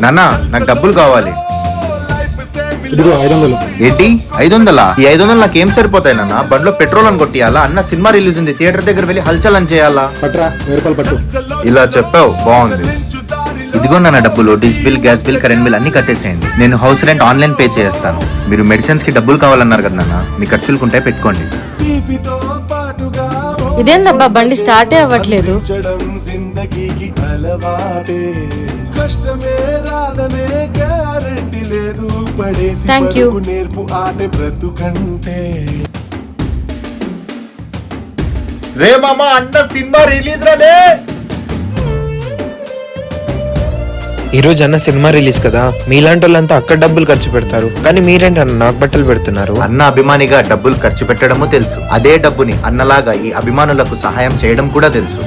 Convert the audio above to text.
నాన్న నాకు డబ్బులు కావాలి. ఇదిగో 500. ఏంటి 500? ఈ 500 నాకు ఏం సరిపోతాయి నాన్న? బండిలో పెట్రోల్ అని కొట్టియాలా? అన్న సినిమా రిలీజ్ ఉంది, థియేటర్ దగ్గర వెళ్ళి హల్చల్ అని చేయాలా? పట్రా 1000 రూపాయలు పట్టు. ఇలా చెప్పావు, బాగుంది. ఇదిగో నాన్న డబ్బులు. Dish bill, gas bill, current bill అన్ని కట్టేసేయండి. నేను హౌస్ రెంట్ ఆన్లైన్ పే చేస్తాను. మీరు మెడిసిన్స్ కి డబ్బులు కావాలన్నారు కదా నాన్న, మీ ఖర్చులుకుంటే పెట్టుకోండి. ఇదేందబ్బా బండి స్టార్టే అవ్వట్లేదు. Thank you. రే మామా, అన్న సినిమా రిలీజ్ రాలే. ఈ రోజు అన్న సినిమా రిలీజ్ కదా, మీలాంటి వాళ్ళంతా అక్కడ డబ్బులు ఖర్చు పెడతారు, కానీ మీరేంటి అన్న నాకు బట్టలు పెడుతున్నారు? అన్న అభిమానిగా డబ్బులు ఖర్చు పెట్టడము తెలుసు, అదే డబ్బుని అన్నలాగా ఈ అభిమానులకు సహాయం చేయడం కూడా తెలుసు.